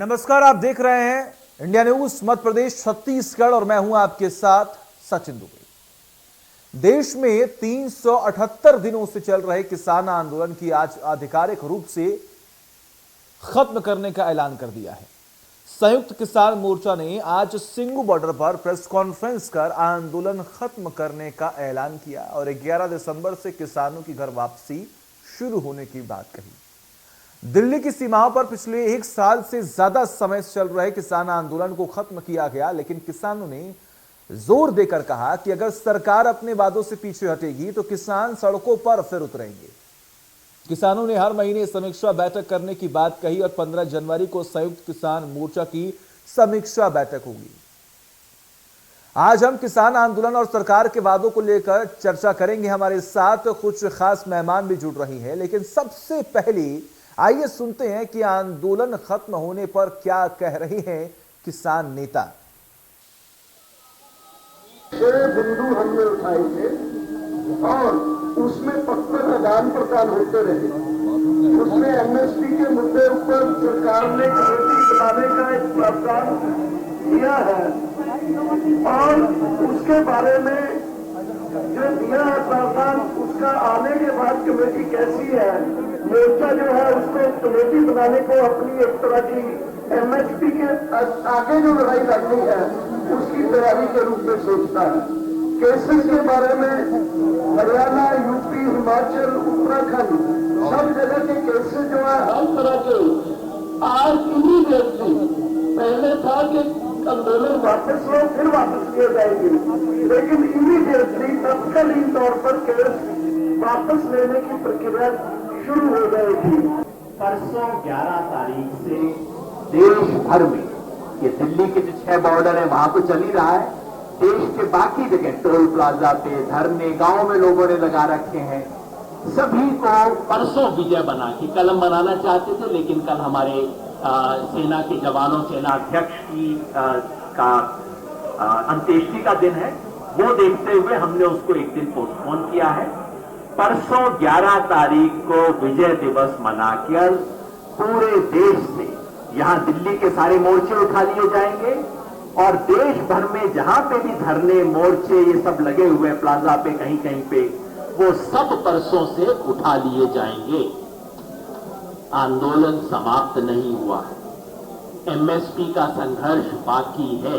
नमस्कार, आप देख रहे हैं इंडिया न्यूज मध्य प्रदेश छत्तीसगढ़ और मैं हूं आपके साथ सचिन दुबे। देश में 378 दिनों से चल रहे किसान आंदोलन की आज आधिकारिक रूप से खत्म करने का ऐलान कर दिया है। संयुक्त किसान मोर्चा ने आज सिंगू बॉर्डर पर प्रेस कॉन्फ्रेंस कर आंदोलन खत्म करने का ऐलान किया और 11 दिसंबर से किसानों की घर वापसी शुरू होने की बात कही। दिल्ली की सीमाओं पर पिछले 1 साल से ज्यादा समय से चल रहे किसान आंदोलन को खत्म किया गया, लेकिन किसानों ने जोर देकर कहा कि अगर सरकार अपने वादों से पीछे हटेगी तो किसान सड़कों पर फिर उतरेंगे। किसानों ने हर महीने समीक्षा बैठक करने की बात कही और 15 जनवरी को संयुक्त किसान मोर्चा की समीक्षा बैठक होगी। आज हम किसान आंदोलन और सरकार के वादों को लेकर चर्चा करेंगे। हमारे साथ कुछ खास मेहमान भी जुड़ रही हैं, लेकिन सबसे पहले आइए सुनते हैं कि आंदोलन खत्म होने पर क्या कह रहे हैं किसान नेता। बिंदु हमने उठाए थे और उसमें पत्र आदान प्रदान होते रहे। उसमें एमएसपी के मुद्दे ऊपर सरकार ने कमेटी बनाने का एक प्रावधान दिया है और उसके बारे में जो दिया है प्रावधान, उसका आने के बाद कमेटी कैसी है, मोर्चा जो है उसको कमेटी बनाने को अपनी एक तरह की एमएसपी के आगे जो लड़ाई लड़नी है उसकी तैयारी के रूप में सोचता है। केसेस के बारे में हरियाणा, यूपी, हिमाचल, उत्तराखंड सब जगह के केसेस जो है हर तरह के आज इमीडिएटली, पहले था कि आंदोलन वापस लो फिर वापस लिए जाएंगे, लेकिन इमीडिएटली तत्कालीन तौर पर केस वापस लेने की प्रक्रिया शुरू हो जाएगी। परसों 11 तारीख से देश भर में, ये दिल्ली के जो 6 बॉर्डर है वहां तो चल ही रहा है, देश के बाकी जगह टोल प्लाजा पे धरने गांव में लोगों ने लगा रखे हैं। सभी को परसों विजय बना के, कल हम मनाना चाहते थे लेकिन कल हमारे सेना के जवानों, सेना अध्यक्ष की अंत्येष्टि का दिन है, वो देखते हुए हमने उसको एक दिन पोस्टपोन किया है। परसों 11 तारीख को विजय दिवस मनाकर पूरे देश से, यहां दिल्ली के सारे मोर्चे उठा लिए जाएंगे और देश भर में जहां पे भी धरने, मोर्चे ये सब लगे हुए प्लाजा पे कहीं कहीं पे, वो सब परसों से उठा लिए जाएंगे। आंदोलन समाप्त नहीं हुआ है, एमएसपी का संघर्ष बाकी है।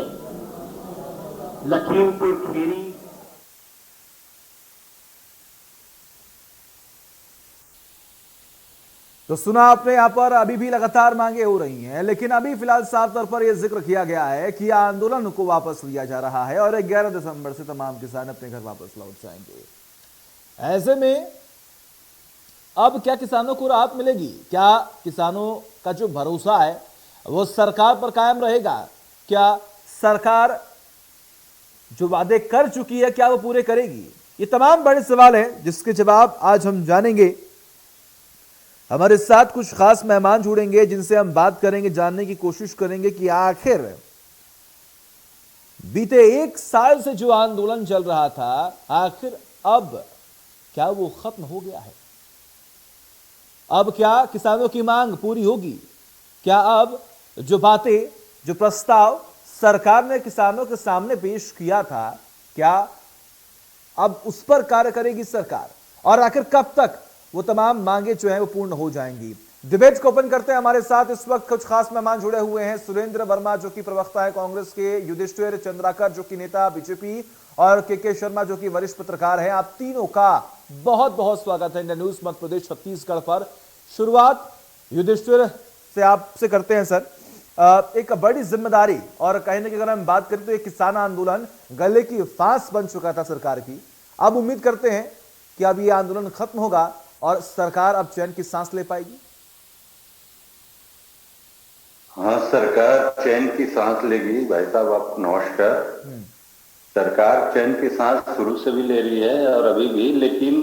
लखीमपुर खीरी तो सुना आपने, यहां पर अभी भी लगातार मांगे हो रही हैं, लेकिन अभी फिलहाल साफ तौर पर यह जिक्र किया गया है कि आंदोलन को वापस लिया जा रहा है और 11 दिसंबर से तमाम किसान अपने घर वापस लौट जाएंगे। ऐसे में अब क्या किसानों को राहत मिलेगी? क्या किसानों का जो भरोसा है वो सरकार पर कायम रहेगा? क्या सरकार जो वादे कर चुकी है क्या वो पूरे करेगी? ये तमाम बड़े सवाल हैं जिसके जवाब आज हम जानेंगे। हमारे साथ कुछ खास मेहमान जुड़ेंगे जिनसे हम बात करेंगे, जानने की कोशिश करेंगे कि आखिर बीते 1 साल से जो आंदोलन चल रहा था, आखिर अब क्या वो खत्म हो गया है? अब क्या किसानों की मांग पूरी होगी? क्या अब जो बातें, जो प्रस्ताव सरकार ने किसानों के सामने पेश किया था, क्या अब उस पर कार्य करेगी सरकार? और आखिर कब तक वो तमाम मांगे जो हैं वो पूर्ण हो जाएंगी? डिबेट को ओपन करते हैं। हमारे साथ इस वक्त कुछ खास मेहमान जुड़े हुए हैं। सुरेंद्र वर्मा जो कि प्रवक्ता है कांग्रेस के, युधिष्ठिर चंद्राकर जो कि नेता बीजेपी, और के शर्मा जो कि वरिष्ठ पत्रकार हैं। आप तीनों का बहुत बहुत स्वागत है इंडिया न्यूज मध्य प्रदेश छत्तीसगढ़ पर। शुरुआत युधिष्ठिर से आपसे करते हैं सर। एक बड़ी जिम्मेदारी, और कहने की अगर हम बात करें तो एक किसान आंदोलन गले की फांस बन चुका था सरकार की। अब उम्मीद करते हैं कि अब ये आंदोलन खत्म होगा और सरकार अब चैन की सांस ले पाएगी। हाँ, सरकार चैन की सांस लेगी। भाई साहब आप नमस्कार। सरकार चैन की सांस शुरू से भी ले रही है और अभी भी, लेकिन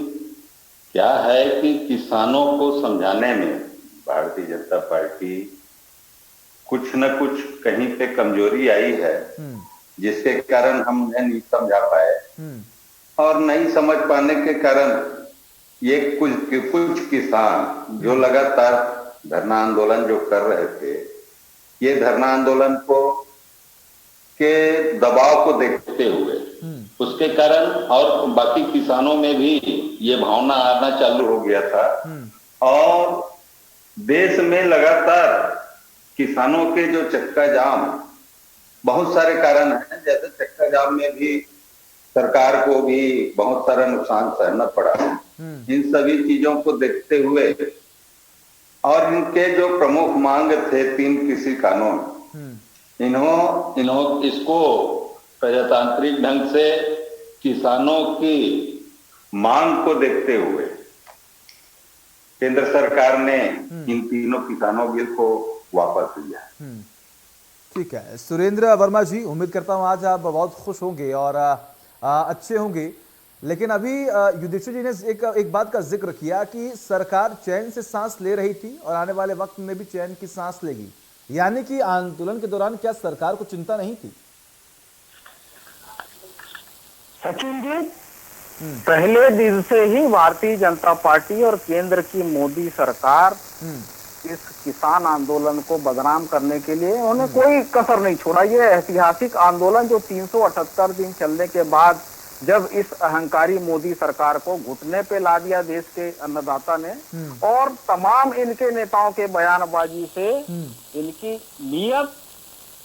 क्या है कि किसानों को समझाने में भारतीय जनता पार्टी कुछ न कुछ कहीं पे कमजोरी आई है, जिसके कारण हम उन्हें नहीं समझा पाए और नहीं समझ पाने के कारण ये कुछ किसान जो लगातार धरना आंदोलन जो कर रहे थे, ये धरना आंदोलन को के दबाव को देखते हुए उसके कारण और बाकी किसानों में भी ये भावना आना चालू हो गया था और देश में लगातार किसानों के जो चक्का जाम, बहुत सारे कारण हैं, जैसे चक्का जाम में भी सरकार को भी बहुत सारा नुकसान सहना पड़ा। इन सभी चीजों को देखते हुए और इनके जो प्रमुख मांग थे 3 कृषि कानून, इन्हों इसको प्रजातांत्रिक ढंग से किसानों की मांग को देखते हुए केंद्र सरकार ने इन तीनों किसानों बिल को वापस लिया। ठीक है सुरेंद्र वर्मा जी, उम्मीद करता हूं आज आप बहुत खुश होंगे और अच्छे होंगे। लेकिन अभी युधिष्ठिर जी ने एक बात का जिक्र किया कि सरकार चैन से सांस ले रही थी और आने वाले वक्त में भी चैन की सांस लेगी, यानी कि आंदोलन के दौरान क्या सरकार को चिंता नहीं थी? सचिन जी, पहले दिन से ही भारतीय जनता पार्टी और केंद्र की मोदी सरकार इस किसान आंदोलन को बदनाम करने के लिए उन्होंने कोई कसर नहीं छोड़ा। ये ऐतिहासिक आंदोलन जो 378 दिन चलने के बाद जब इस अहंकारी मोदी सरकार को घुटने पे ला दिया देश के अन्नदाता ने, और तमाम इनके नेताओं के बयानबाजी से इनकी नीयत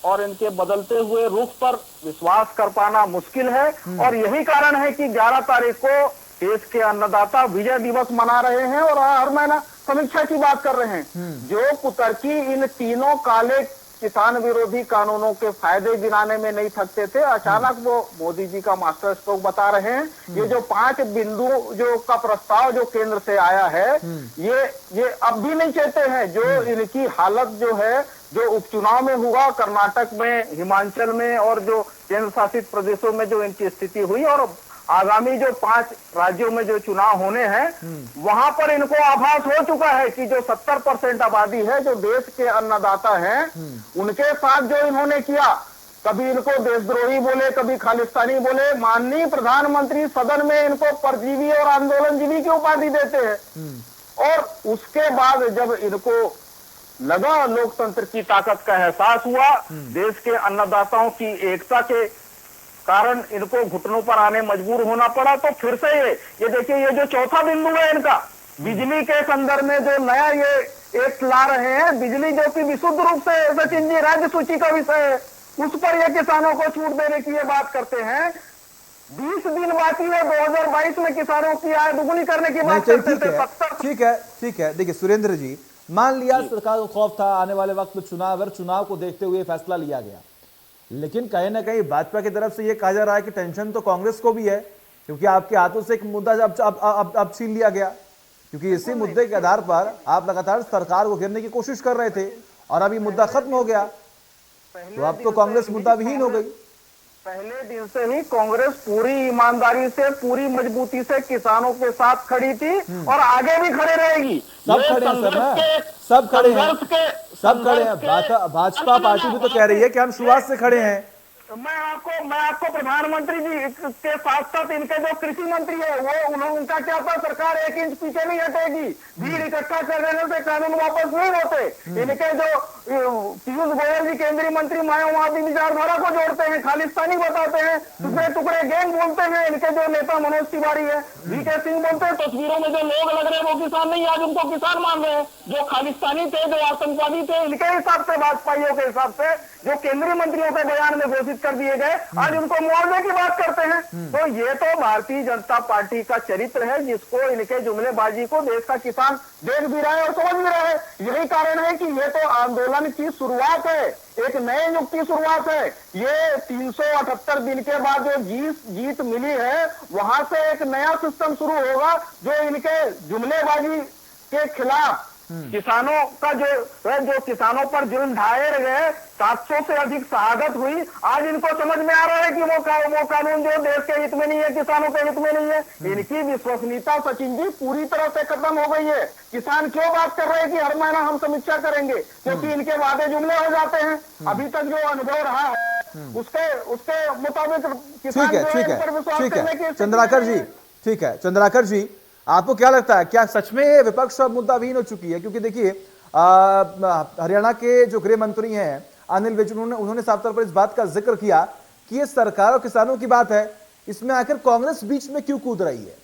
और इनके बदलते हुए रुख पर विश्वास कर पाना मुश्किल है। और यही कारण है कि 11 तारीख को देश के अन्नदाता विजय दिवस मना रहे हैं और हर महीना समीक्षा की बात कर रहे हैं। जो कुतर्की इन तीनों काले किसान विरोधी कानूनों के फायदे गिनाने में नहीं थकते थे, अचानक वो मोदी जी का मास्टर स्ट्रोक बता रहे हैं। ये जो 5 बिंदु जो का प्रस्ताव जो केंद्र से आया है, ये अब भी नहीं चाहते हैं। जो इनकी हालत जो है, जो उपचुनाव में हुआ कर्नाटक में, हिमाचल में और जो केंद्र शासित प्रदेशों में जो इनकी स्थिति हुई, और आगामी जो 5 राज्यों में जो चुनाव होने हैं, वहां पर इनको आभास हो चुका है कि जो 70% आबादी है, जो देश के अन्नदाता हैं, उनके साथ जो इन्होंने किया, कभी इनको देशद्रोही बोले, कभी खालिस्तानी बोले, माननीय प्रधानमंत्री सदन में इनको परजीवी और आंदोलनजीवी की उपाधि देते हैं। और उसके बाद जब इनको लगा लोकतंत्र की ताकत का एहसास हुआ, देश के अन्नदाताओं की एकता के कारण इनको घुटनों पर आने मजबूर होना पड़ा। तो फिर से ये देखिए, ये जो चौथा बिंदु है इनका, बिजली के संदर्भ में जो नया ये एक्ट ला रहे हैं, बिजली जो कि विशुद्ध रूप से सचिन जी राज्य सूची का विषय है, उस पर ये किसानों को छूट देने की ये बात करते हैं। 20 दिन बाकी है 2022 में किसानों की आय दुगुनी करने की बात करते थे। ठीक है देखिए सुरेंद्र जी, मान लिया सरकार को खौफ था आने वाले वक्त में चुनाव को देखते हुए फैसला लिया गया, लेकिन कहीं ना कहीं भाजपा की तरफ से यह कहा जा रहा है कि टेंशन तो कांग्रेस को भी है, क्योंकि आपके हाथों से एक मुद्दा अब छीन लिया गया, क्योंकि इसी मुद्दे के आधार पर आप लगातार सरकार को घेरने की कोशिश कर रहे थे और अब ये मुद्दा खत्म हो गया, तो अब तो कांग्रेस मुद्दा विहीन हो गई। पहले दिन से ही कांग्रेस पूरी ईमानदारी से, पूरी मजबूती से किसानों के साथ खड़ी थी और आगे भी खड़े रहेगी। सब खड़े हैं सर, सब खड़े हैं। भाजपा पार्टी भी तो कह रही है कि हम शुरुआत से खड़े हैं। मैं आपको प्रधानमंत्री जी के साथ साथ इनके जो कृषि मंत्री है, वो उनका क्या था, सरकार 1 इंच पीछे नहीं हटेगी, भीड़ इकट्ठा कर देने से कानून वापस नहीं होते। इनके जो पीयूष गोयल जी केंद्रीय मंत्री मायावती विचारधारा को जोड़ते हैं, खालिस्तानी बताते हैं, टुकड़े टुकड़े गैंग बोलते हैं। इनके जो नेता मनोज तिवारी है, वीके सिंह बोलते हैं, तस्वीरों में जो लोग लग रहे हैं वो किसान नहीं, आज उनको किसान मान रहे हैं। जो खालिस्तानी थे, जो आतंकवादी थे, इनके हिसाब से, भाजपाइयों के हिसाब से, जो केंद्रीय मंत्रियों के बयान में घोषित कर दिए गए, आज उनको मुआवजे की बात करते हैं। तो ये तो भारतीय जनता पार्टी का चरित्र है, जिसको इनके जुमलेबाजी को देश का किसान देख भी रहा है और समझ भी रहा है। यही कारण है कि ये तो आंदोलन की शुरुआत है, एक नए युग की शुरुआत है। ये 378 दिन के बाद जो जीत मिली है, वहां से एक नया सिस्टम शुरू होगा, जो इनके जुमलेबाजी के खिलाफ किसानों का जो किसानों पर जुल्म ढाए गए, 700 से अधिक शहादत हुई, आज इनको समझ में आ रहा है कि वो कानून जो देश के हित में नहीं है, किसानों के हित में नहीं है। इनकी विश्वसनीयता सचिन जी पूरी तरह से खत्म हो गई है। किसान क्यों बात कर रहे हैं कि हर महीना हम समीक्षा करेंगे, क्योंकि इनके वादे जुमले हो जाते हैं। अभी तक जो अनुभव रहा है उसके मुताबिक किसान ठीक है चंद्राकर जी, आपको क्या लगता है, क्या सच में ये विपक्ष अब मुद्दा विहीन हो चुकी है? क्योंकि देखिए हरियाणा के जो गृह मंत्री हैं अनिल विज, उन्होंने साफ तौर पर इस बात का जिक्र किया कि ये सरकार और किसानों की बात है, इसमें आखिर कांग्रेस बीच में क्यों कूद रही है?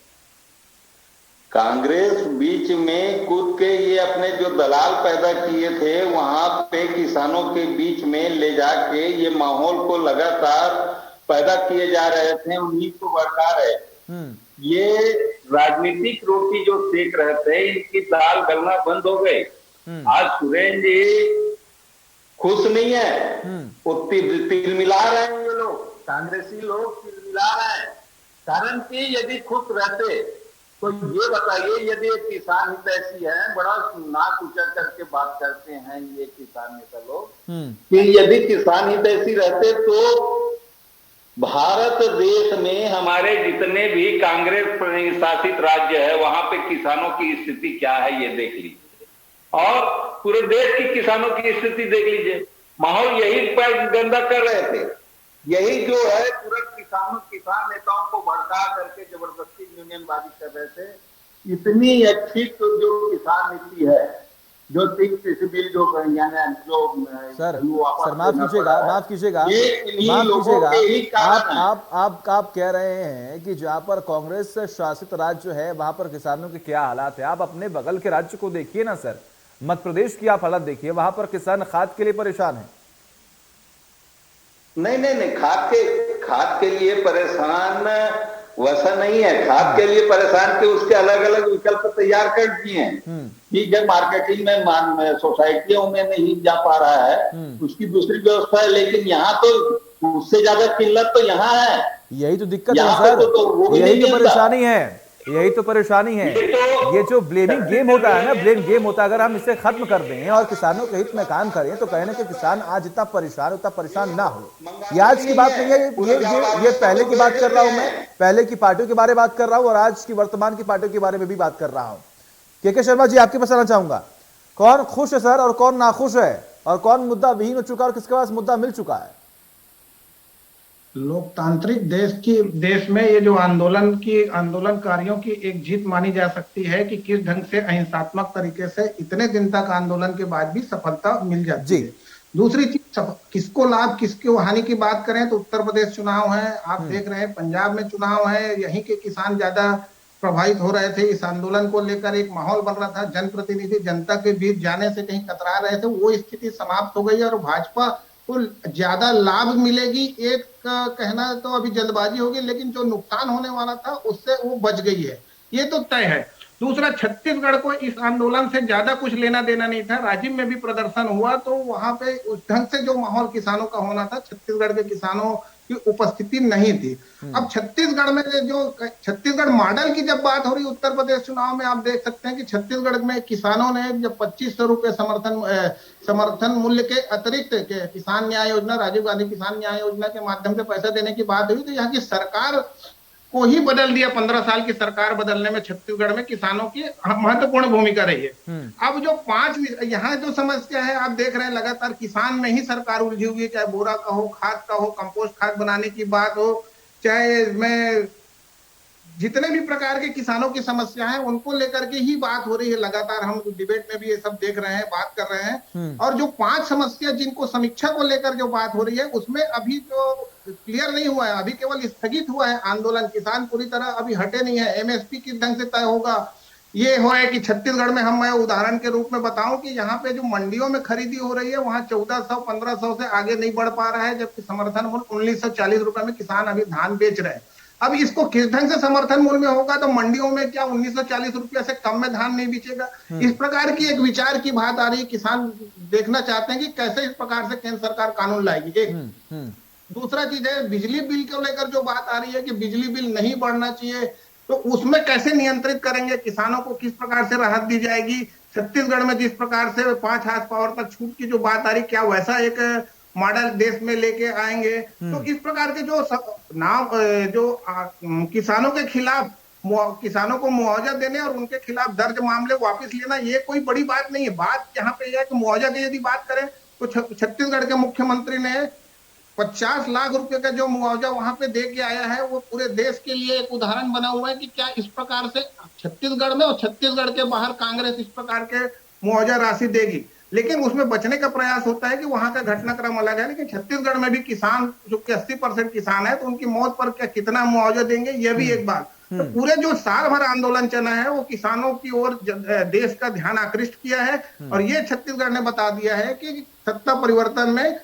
कांग्रेस बीच में कूद के ये अपने जो दलाल पैदा किए थे वहां पे किसानों के बीच में ले जाके ये माहौल को लगातार पैदा किए जा रहे थे, उन्हीं को भड़का रहे। ये राजनीतिक रोटी जो सेक रहे थे, इनकी दाल गलना बंद हो गई। आज सुरेंद्र जी खुश नहीं है, वो तिल मिला रहे हैं। ये लोग कांग्रेसी लोग तिल मिला रहे हैं, कारण कि यदि खुश रहते तो ये बताइए, यदि एक किसान हित ऐसी है, बड़ा नाक ऊंचा करके बात करते हैं ये किसान नेता लोग, कि यदि किसान हित ऐसी रहते तो भारत देश में हमारे जितने भी कांग्रेस शासित राज्य है वहां पे किसानों की स्थिति क्या है ये देख लीजिए, और पूरे देश की किसानों की स्थिति देख लीजिए। माहौल यही पर गंदा कर रहे थे, यही जो है पूरा किसान नेताओं को भड़का करके जबरदस्ती यूनियनबाजी कर रहे थे। इतनी अच्छी तो जो किसान नीति है, जो कृषि बिल जो सर माफ कीजिएगा आप कह रहे हैं कि जहां पर कांग्रेस शासित राज्य है वहां पर किसानों के क्या हालात है। आप अपने बगल के राज्य को देखिए ना सर, मध्य प्रदेश की आप हालत देखिए, वहां पर किसान खाद के लिए परेशान है। नहीं, खाद के लिए परेशान वैसा नहीं है। खाद के लिए परेशान के उसके अलग अलग विकल्प तैयार कर दिए हैं। ठीक है, मार्केटिंग में सोसाइटियों में नहीं जा पा रहा है, उसकी दूसरी व्यवस्था है, लेकिन यहाँ तो उससे ज्यादा किल्लत तो यहाँ है। यही तो दिक्कत है सर, यही तो परेशानी है, यही तो परेशानी है। ये जो ब्लेमिंग गेम होता है ना, ब्लेम गेम होता है, अगर हम इसे खत्म कर दें और किसानों के हित में काम करें तो कहने के किसान आज इतना परेशान ना हो। ये आज की बात नहीं है, ये पहले की बात कर रहा हूं, मैं पहले की पार्टियों के बारे में बात कर रहा हूं और आज की वर्तमान की पार्टियों के बारे में भी बात कर रहा हूं। के शर्मा जी, आपके पास आना चाहूंगा, कौन खुश है सर और कौन नाखुश है, और कौन मुद्दा विहीन हो चुका है और किसके पास मुद्दा मिल चुका है? लोकतांत्रिक देश में ये जो आंदोलनकारियों की एक जीत मानी जा सकती है कि किस ढंग से अहिंसात्मक तरीके से इतने दिन तक आंदोलन के बाद भी सफलता मिल जाती है। दूसरी चीज, किसको लाभ किसको हानि की बात करें तो उत्तर प्रदेश चुनाव है, आप देख रहे हैं, पंजाब में चुनाव है, यहीं के किसान ज्यादा प्रभावित हो रहे थे। इस आंदोलन को लेकर एक माहौल बन रहा था, जनप्रतिनिधि जनता के बीच जाने से कहीं कतरा रहे थे, वो स्थिति समाप्त हो गई और भाजपा को ज्यादा लाभ मिलेगी, एक कहना तो अभी जल्दबाजी होगी, लेकिन जो नुकसान होने वाला था उससे वो बच गई है, ये तो तय है। दूसरा, छत्तीसगढ़ को इस आंदोलन से ज्यादा कुछ लेना देना नहीं था। राजिम में भी प्रदर्शन हुआ तो वहां पे उस ढंग से जो माहौल किसानों का होना था, छत्तीसगढ़ के किसानों की उपस्थिति नहीं थी। अब छत्तीसगढ़ में जो छत्तीसगढ़ मॉडल की जब बात हो रही उत्तर प्रदेश चुनाव में, आप देख सकते हैं कि छत्तीसगढ़ में किसानों ने जब 2500 रुपए समर्थन मूल्य के अतिरिक्त किसान न्याय योजना, राजीव गांधी किसान न्याय योजना के माध्यम से पैसा देने की बात हुई, तो यहाँ की सरकार को ही बदल दिया। 15 साल की सरकार बदलने में छत्तीसगढ़ में किसानों की महत्वपूर्ण भूमिका रही है। अब जो यहाँ जो समस्या है, आप देख रहे हैं लगातार किसान में ही सरकार उलझी हुई है, चाहे बोरा का हो, खाद का हो, कंपोस्ट खाद बनाने की बात हो, चाहे मैं जितने भी प्रकार के किसानों की समस्या है उनको लेकर के ही बात हो रही है। लगातार हम डिबेट में भी ये सब देख रहे हैं, बात कर रहे हैं। और जो 5 समस्या जिनको समीक्षा को लेकर जो बात हो रही है उसमें अभी जो क्लियर नहीं हुआ है, अभी केवल स्थगित हुआ है आंदोलन। किसान पूरी तरह अभी हटे नहीं है। एमएसपी किस ढंग से तय होगा, ये हो है कि छत्तीसगढ़ में मैं उदाहरण के रूप में बताऊं कि यहाँ पे जो मंडियों में खरीदी हो रही है वहां 1400-1500 से आगे नहीं बढ़ पा रहा है, जबकि समर्थन मूल्य 1940 रुपए में किसान अभी धान बेच रहे हैं। अब इसको किस ढंग से समर्थन मूल्य में होगा, तो मंडियों में क्या 1940 रुपया से कम में धान नहीं बेचेगा। इस प्रकार की एक विचार की बात आ रही है। किसान देखना चाहते हैं कि कैसे इस प्रकार से केंद्र सरकार कानून लाएगी। एक दूसरा चीज है, बिजली बिल को लेकर जो बात आ रही है कि बिजली बिल नहीं बढ़ना चाहिए, तो उसमें कैसे नियंत्रित करेंगे, किसानों को किस प्रकार से राहत दी जाएगी। छत्तीसगढ़ में जिस प्रकार से 5 हार्स पावर तक छूट की जो बात आ रही, क्या वैसा एक मॉडल देश में लेके आएंगे। तो इस प्रकार के जो किसानों के खिलाफ, किसानों को मुआवजा देने और उनके खिलाफ दर्ज मामले वापस लेना, ये कोई बड़ी बात नहीं है। बात यहाँ पे है कि मुआवजा की यदि बात करें तो छत्तीसगढ़ के मुख्यमंत्री ने 50 लाख रुपए का जो मुआवजा वहां पे दे के आया है, वो पूरे देश के लिए एक उदाहरण बना हुआ है कि क्या इस प्रकार से छत्तीसगढ़ में और छत्तीसगढ़ के बाहर कांग्रेस इस प्रकार के मुआवजा राशि देगी, लेकिन उसमें बचने का प्रयास होता है कि वहां का घटनाक्रम अलग है। लेकिन छत्तीसगढ़ में भी किसान जो कि 80% किसान है, तो उनकी मौत पर क्या कितना मुआवजा देंगे, यह भी एक बात। तो पूरे जो साल भर आंदोलन चला है वो किसानों की ओर देश का ध्यान आकृष्ट किया है, और ये छत्तीसगढ़ ने बता दिया है कि सत्ता परिवर्तन में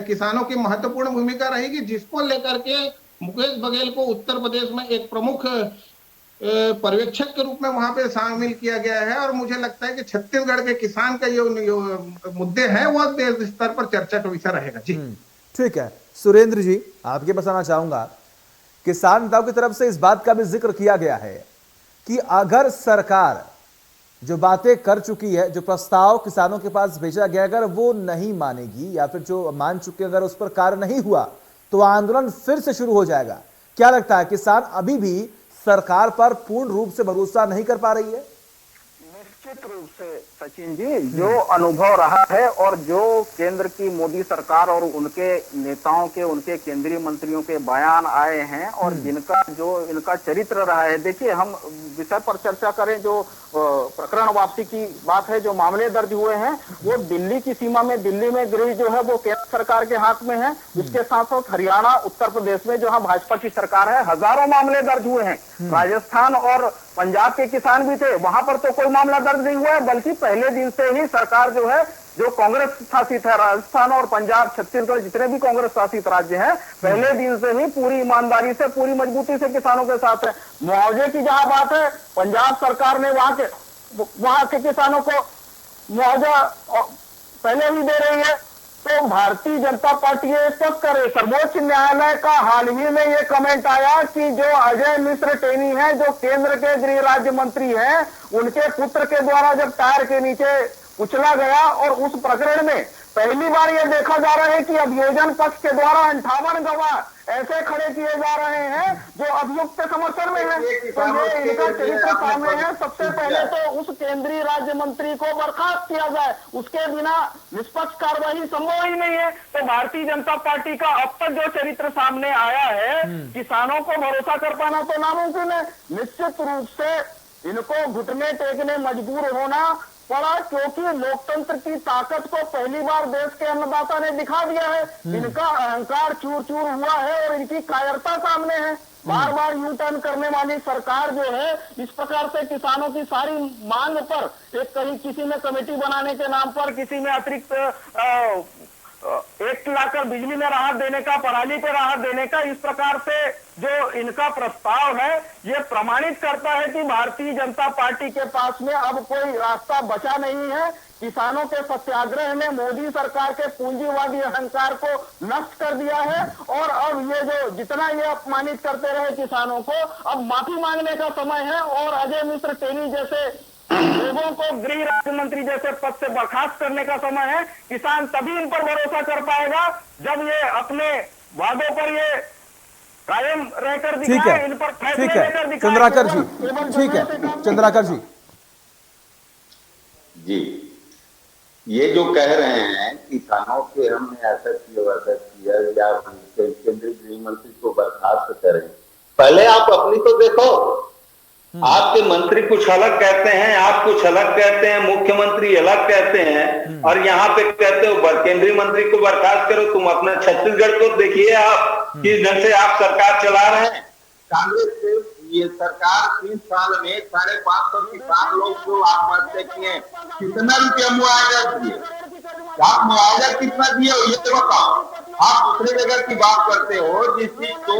किसानों की महत्वपूर्ण भूमिका रहेगी, जिसको लेकर के मुकेश बघेल को उत्तर प्रदेश में एक प्रमुख पर्यवेक्षक के रूप में वहां पे शामिल किया गया है। और मुझे लगता है कि छत्तीसगढ़ के किसान का जो मुद्दे हैं वह देश स्तर पर चर्चा का विषय रहेगा। जी ठीक है सुरेंद्र जी, आपके पास आना चाहूंगा। किसान नेताओं की तरफ से इस बात का भी जिक्र किया गया है कि अगर सरकार जो बातें कर चुकी है, जो प्रस्ताव किसानों के पास भेजा गया, अगर वो नहीं मानेगी या फिर जो मान चुके अगर उस पर कार्य नहीं हुआ तो आंदोलन फिर से शुरू हो जाएगा। क्या लगता है, किसान अभी भी सरकार पर पूर्ण रूप से भरोसा नहीं कर पा रही है? निश्चित रूप से सचिन जी, जो अनुभव रहा है और जो केंद्र की मोदी सरकार और उनके नेताओं के, उनके केंद्रीय मंत्रियों के बयान आए हैं और जिनका जो इनका चरित्र रहा है, देखिए हम विषय पर चर्चा करें, जो प्रकरण वापसी की बात है, जो मामले दर्ज हुए हैं वो दिल्ली की सीमा में, दिल्ली में गृह जो है वो केंद्र सरकार के हाथ में है। इसके साथ साथ हरियाणा, उत्तर प्रदेश में जहां भाजपा की सरकार है, हजारों मामले दर्ज हुए हैं। राजस्थान और पंजाब के किसान भी थे, वहां पर तो कोई मामला दर्ज नहीं हुआ है, बल्कि पहले दिन से ही सरकार जो है, जो कांग्रेस शासित है, राजस्थान और पंजाब, छत्तीसगढ़, जितने भी कांग्रेस शासित राज्य हैं, पहले दिन से ही पूरी ईमानदारी से, पूरी मजबूती से किसानों के साथ है। मुआवजे की जहां बात है, पंजाब सरकार ने वहां के किसानों को मुआवजा पहले ही दे रही है। तो भारतीय जनता पार्टी ये स्पष्ट करे, सर्वोच्च न्यायालय का हाल ही में ये कमेंट आया कि जो अजय मिश्र टेनी है, जो केंद्र के गृह राज्य मंत्री हैं, उनके पुत्र के द्वारा जब टायर के नीचे उछला गया, और उस प्रकरण में पहली बार ये देखा जा रहा है कि अभियोजन पक्ष के द्वारा 58 गवाह ऐसे खड़े किए जा रहे हैं जो अभियुक्त के समर्थन में है। तो ये इनका चरित्र सामने है। सबसे पहले तो उस केंद्रीय राज्य मंत्री को बर्खास्त किया जाए, उसके बिना निष्पक्ष कार्रवाई संभव ही नहीं है। तो भारतीय जनता पार्टी का अब तक जो चरित्र सामने आया है, किसानों को भरोसा कर पाना तो नामुमकिन है। निश्चित रूप से इनको घुटने टेकने मजबूर होना पड़ा, क्योंकि लोकतंत्र की ताकत को पहली बार देश के अन्नदाता ने दिखा दिया है। इनका अहंकार चूर चूर हुआ है और इनकी कायरता सामने है। बार बार यू टर्न करने वाली सरकार जो है, इस प्रकार से किसानों की सारी मांग पर एक कहीं किसी में कमेटी बनाने के नाम पर, किसी में अतिरिक्त एक लाकर बिजली में राहत देने का, पराली पे राहत देने का, इस प्रकार से जो इनका प्रस्ताव है, ये प्रमाणित करता है कि भारतीय जनता पार्टी के पास में अब कोई रास्ता बचा नहीं है। किसानों के सत्याग्रह ने मोदी सरकार के पूंजीवादी अहंकार को नष्ट कर दिया है, और अब ये जो जितना ये अपमानित करते रहे किसानों को, अब माफी मांगने का समय है। और अजय मिश्र टेनी जैसे लोगों को गृह राज्य मंत्री जैसे पद से बर्खास्त करने का समय है। किसान तभी इन पर भरोसा कर पाएगा जब ये अपने वादों पर ये कायम रहकर दिखाए, इन पर फैसले लेकर दिखाए। चंद्राकर जी, ठीक है चंद्राकर जी। जी, ये जो कह रहे हैं किसानों के हमने ऐसा किया वैसा किया, या केंद्रीय गृह मंत्री को बर्खास्त करें, पहले आप अपनी तो देखो। आपके मंत्री कुछ अलग कहते हैं, आप कुछ अलग कहते हैं, मुख्यमंत्री अलग कहते हैं, और यहाँ पे कहते हो केंद्रीय मंत्री को बर्खास्त करो। तुम अपना छत्तीसगढ़ को देखिए, आप किस ढंग से आप सरकार चला रहे हैं। कांग्रेस के ये सरकार 3 साल में 550 किसान लोग जो आत्महत्या किए, कितना रुपया मुआवजा दिए? आप मुआवजा कितना दिए ये तो बताओ। आप दूसरे जगह की बात करते हो, जिस चीज को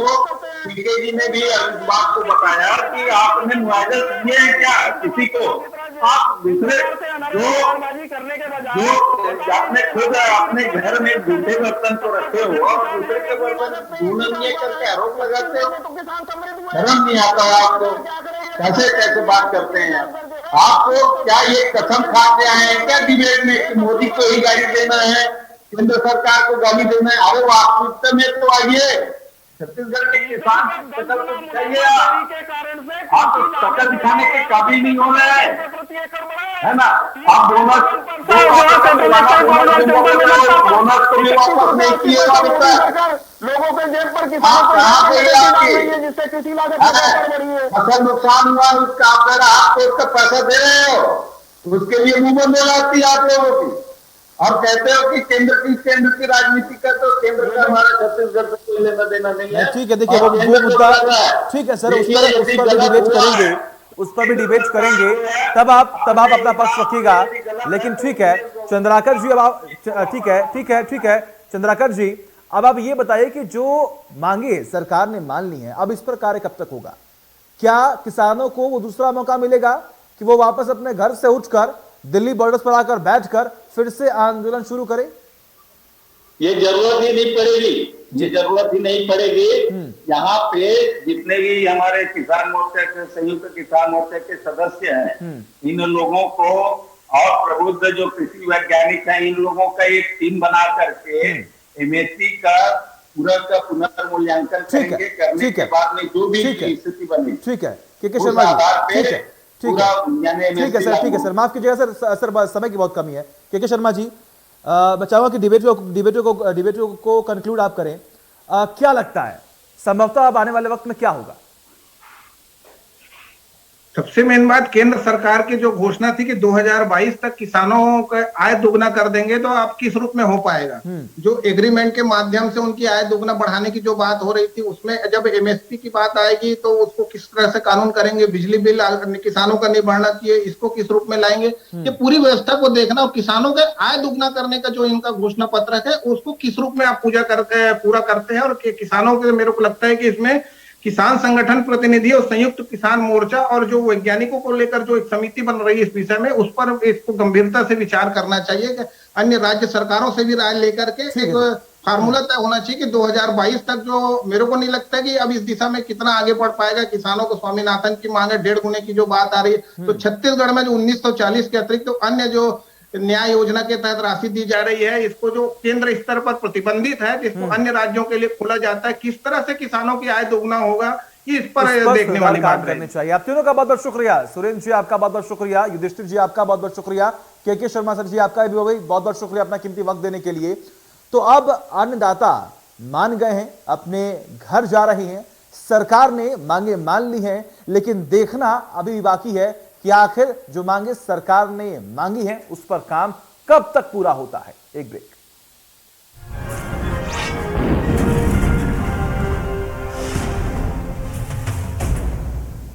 पीके जी ने भी इस बात को बताया कि आपने मुआवजा दिए हैं क्या किसी को? आप दूसरे जो आपने खुद अपने घर में दूसरे बर्तन को रखे हो, दूसरे के बर्तन धुलनिए करके आरोप लगाते हो। शर्म नहीं आता है आपको? कैसे कैसे बात करते हैं आपको? क्या ये कसम खाते हैं क्या डिबेट में कि मोदी को ही गाली देना है, केंद्र सरकार को गाली देना है? अरे वास्तविकता में तो आइए, छत्तीसगढ़ के किसान शकल को दिखाइए। आप शकल दिखाने के काबिल नहीं हो रहे है ना? आप बोनस को भी वापस नहीं किए, लोगों के जेब पर जिससे किसी फसल नुकसान हुआ उसका आप आपको उसका पैसा दे रहे हो, उसके लिए मुंह में बोल आती है आप लोगों की। और कहते हो कि केंद्र की राजनीति का, तो केंद्र का हमारा छत्तीसगढ़ से कोई लेना देना नहीं है। ठीक है, देखिए वो मुद्दा ठीक है सर, उस पर भी डिबेट करेंगे, उस पर भी डिबेट करेंगे, तब आप अपना पक्ष रखिएगा। लेकिन ठीक है चंद्राकर जी, अब आप ठीक है चंद्राकर जी, अब आप ये बताइए कि जो मांगे सरकार ने मान ली है, अब इस पर कार्य कब तक होगा? क्या किसानों को वो दूसरा मौका मिलेगा कि वो वापस अपने घर से उठकर दिल्ली बॉर्डर पर आकर बैठकर फिर से आंदोलन शुरू करें? ये जरूरत ही नहीं पड़ेगी, ये जरूरत ही नहीं पड़ेगी। यहाँ पे जितने भी हमारे किसान मोर्चा के, संयुक्त किसान मोर्चा के सदस्य हैं, इन लोगों को और प्रबुद्ध जो कृषि वैज्ञानिक हैं, इन लोगों का एक टीम बना करके एमएसपी का पूरा का पुनर्मूल्यांकन करेंगे। करने के बाद में जो भी स्थिति बनी, ठीक है के शर्मा जी, ठीक है सर, माफ कीजिएगा सर समय की बहुत कमी है। के शर्मा जी, मैं चाहूंगा कि डिबेट को कंक्लूड आप करें। क्या लगता है संभवतः अब आने वाले वक्त में क्या होगा? सबसे मेन बात, केंद्र सरकार की जो घोषणा थी कि 2022 तक किसानों का आय दुगना कर देंगे, तो अब किस रूप में हो पाएगा? जो एग्रीमेंट के माध्यम से उनकी आय दुगना बढ़ाने की जो बात हो रही थी, उसमें जब एमएसपी की बात आएगी तो उसको किस तरह से कानून करेंगे? बिजली बिल किसानों का नहीं बढ़ना चाहिए, इसको किस रूप में लाएंगे? ये पूरी व्यवस्था को देखना, और किसानों के आय दुगना करने का जो इनका घोषणा पत्र है उसको किस रूप में आप पूरा करते हैं। और किसानों के, मेरे को लगता है कि इसमें किसान संगठन प्रतिनिधि और संयुक्त किसान मोर्चा और जो वैज्ञानिकों को लेकर जो एक समिति बन रही है इस विषय में, उस पर इसको गंभीरता से विचार करना चाहिए कि अन्य राज्य सरकारों से भी राय लेकर के एक फार्मूला तय होना चाहिए कि 2022 तक, जो मेरे को नहीं लगता कि अब इस दिशा में कितना आगे बढ़ पाएगा। किसानों को स्वामीनाथन की मांग है 1.5 गुने की जो बात आ रही है, तो छत्तीसगढ़ में जो 1940 के अतिरिक्त तो अन्य जो न्याय योजना के तहत राशि दी जा रही है, इसको जो केंद्र स्तर पर प्रतिबंधित है, जिसको अन्य राज्यों के लिए खोला जाता है, किस तरह से किसानों की आय दोगुना होगा, ये इस पर देखने वाली बात करनी चाहिए। आप तीनों का बहुत बहुत शुक्रिया। सुरेंद्र जी आपका बहुत बहुत शुक्रिया, युधिष्ठिर जी आपका बहुत बहुत शुक्रिया, के शर्मा सर जी आपका भी बहुत बहुत शुक्रिया अपना कीमती वक्त देने के लिए। तो अब अन्नदाता मान गए हैं, अपने घर जा रहे हैं, सरकार ने मांगे मान ली हैं, लेकिन देखना अभी भी बाकी है कि आखिर जो मांगे सरकार ने मांगी हैं उस पर काम कब तक पूरा होता है। एक ब्रेक।